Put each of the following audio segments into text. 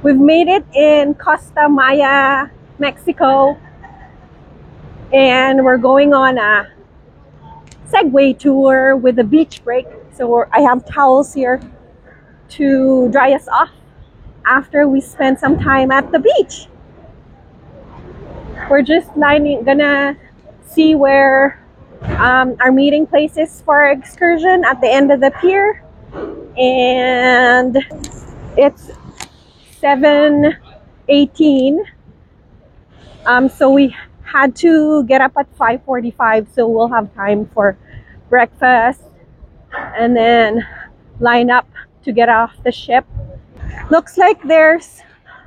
We've made it in Costa Maya, Mexico, and we're going on a Segway tour with a beach break. So I have towels here to dry us off after we spend some time at the beach. We're just gonna see where our meeting place is for our excursion at the end of the pier, and it's 7:18. So we had to get up at 5:45, so we'll have time for breakfast and then line up to get off the ship. Looks like there's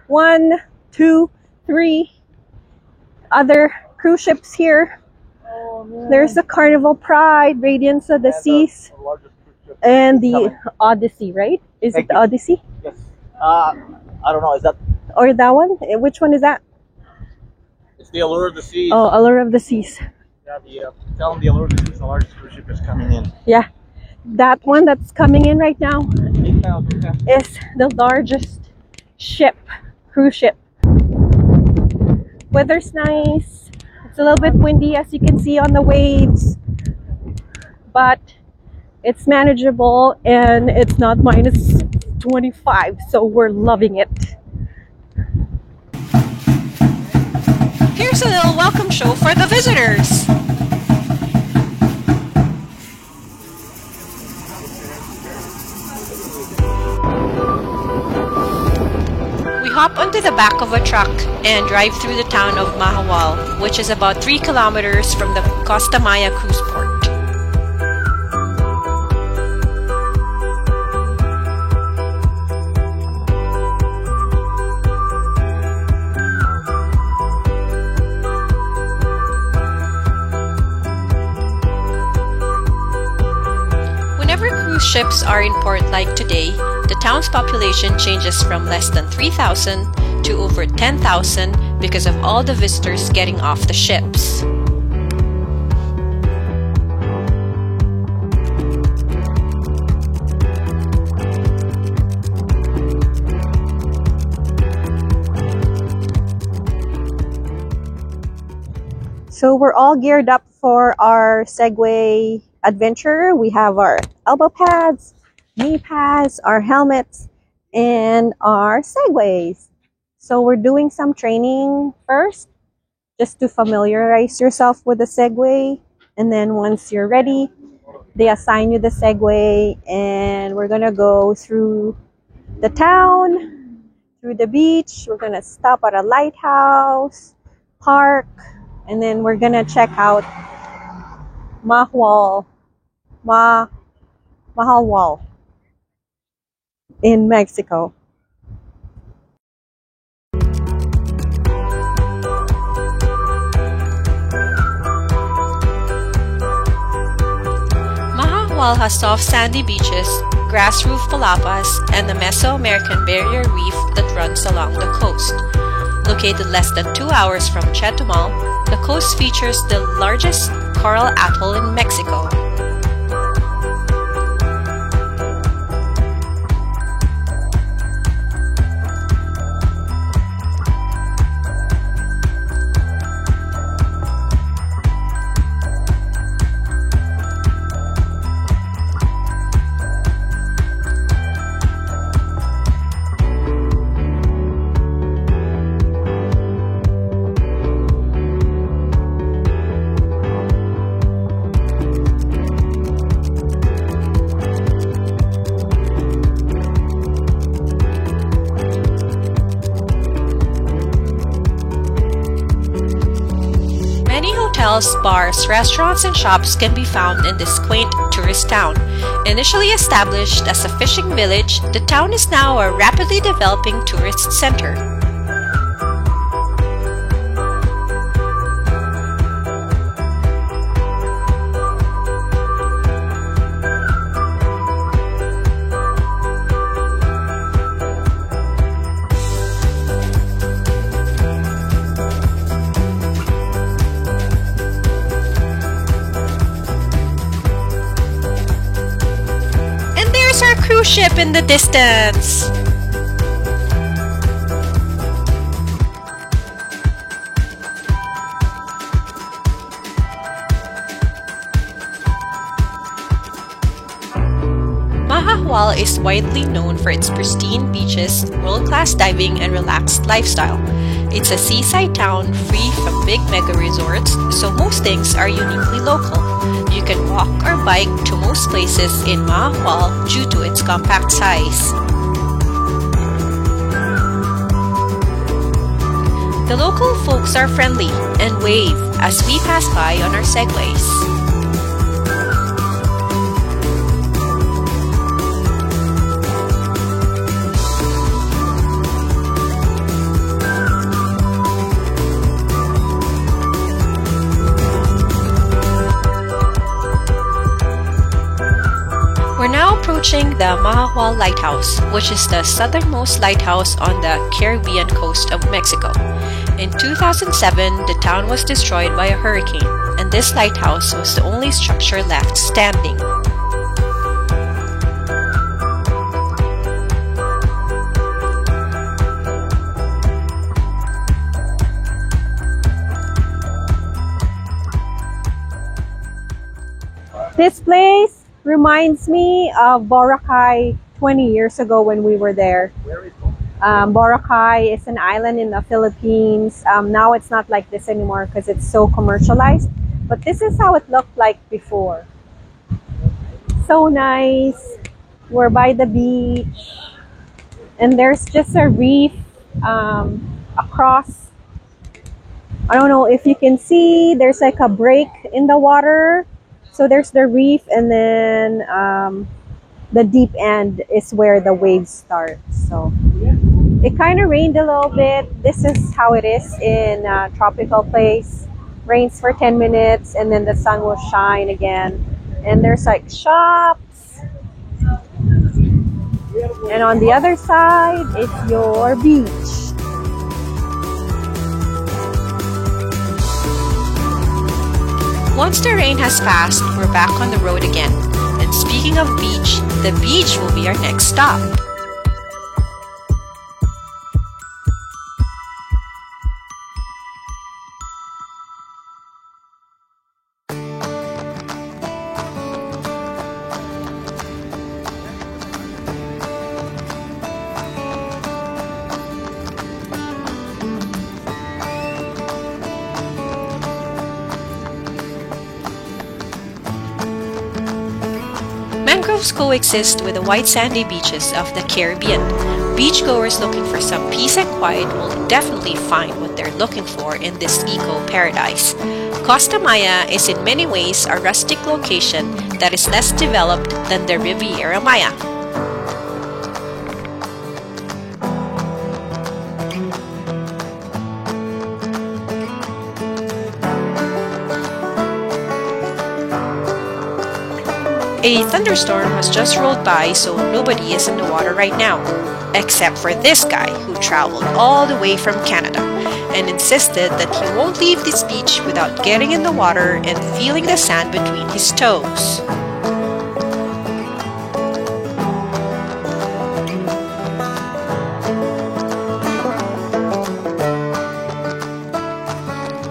1, 2, 3 other cruise ships here. There's the Carnival Pride, Radiance of the Seas, and the Odyssey, right? Is it the Odyssey? Yes. I don't know. Is that? Or that one? Which one is that? It's the Allure of the Seas. Oh, Allure of the Seas. Yeah, tell them the Allure of the Seas, the largest cruise ship is coming in. Yeah, that one that's coming in right now 8,000. is the largest cruise ship. Weather's nice. It's a little bit windy, as you can see on the waves, but it's manageable and it's not minus 25, so we're loving it. Here's a little welcome show for the visitors. We hop onto the back of a truck and drive through the town of Mahahual, which is about 3 kilometers from the Costa Maya cruise port. Whenever cruise ships are in port like today, the town's population changes from less than 3,000 to over 10,000 because of all the visitors getting off the ships. So we're all geared up for our Segway adventure. We have our elbow pads, knee pads, our helmets, and our Segways. So we're doing some training first, just to familiarize yourself with the Segway. And then once you're ready, they assign you the Segway, and we're gonna go through the town, through the beach. We're gonna stop at a lighthouse, park, and then we're gonna check out Mahahual in Mexico. Mahahual has soft sandy beaches, grass roof palapas, and the Mesoamerican barrier reef that runs along the coast. Located less than 2 hours from Chetumal, the coast features the largest coral atoll in Mexico. Hotels, bars, restaurants, and shops can be found in this quaint tourist town. Initially established as a fishing village, the town is now a rapidly developing tourist center. Cruise ship in the distance. is widely known for its pristine beaches, world-class diving, and relaxed lifestyle. It's a seaside town free from big mega resorts, so most things are uniquely local. You can walk or bike to most places in Mahahual due to its compact size. The local folks are friendly and wave as we pass by on our segways. We're now approaching the Mahahual Lighthouse, which is the southernmost lighthouse on the Caribbean coast of Mexico. In 2007, the town was destroyed by a hurricane, and this lighthouse was the only structure left standing. This place reminds me of Boracay 20 years ago when we were there. Where is it? Boracay is an island in the Philippines. Now it's not like this anymore because it's so commercialized. But this is how it looked like before. So nice. We're by the beach. And there's just a reef across. I don't know if you can see. There's like a break in the water. So there's the reef, and then the deep end is where the waves start. So it kind of rained a little bit. This is how it is in a tropical place. Rains for 10 minutes, and then the sun will shine again. And there's like shops. And on the other side is your beach. Once the rain has passed, we're back on the road again. And speaking of beach, the beach will be our next stop. Mangroves coexist with the white sandy beaches of the Caribbean. Beachgoers looking for some peace and quiet will definitely find what they're looking for in this eco-paradise. Costa Maya is in many ways a rustic location that is less developed than the Riviera Maya. A thunderstorm has just rolled by, so nobody is in the water right now, except for this guy who traveled all the way from Canada and insisted that he won't leave this beach without getting in the water and feeling the sand between his toes.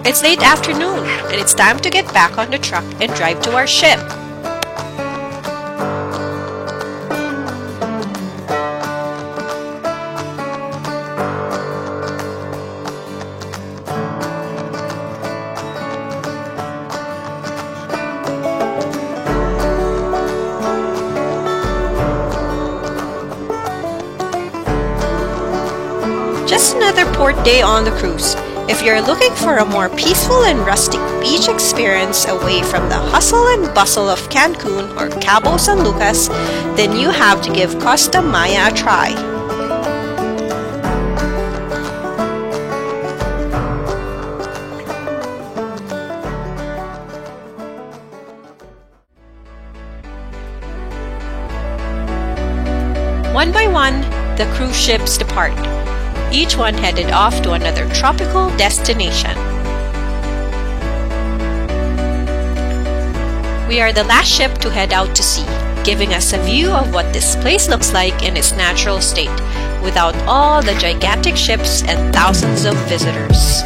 It's late afternoon, and it's time to get back on the truck and drive to our ship. Just another port day on the cruise. If you're looking for a more peaceful and rustic beach experience away from the hustle and bustle of Cancun or Cabo San Lucas, then you have to give Costa Maya a try. One by one, the cruise ships depart. Each one headed off to another tropical destination. We are the last ship to head out to sea, giving us a view of what this place looks like in its natural state, without all the gigantic ships and thousands of visitors.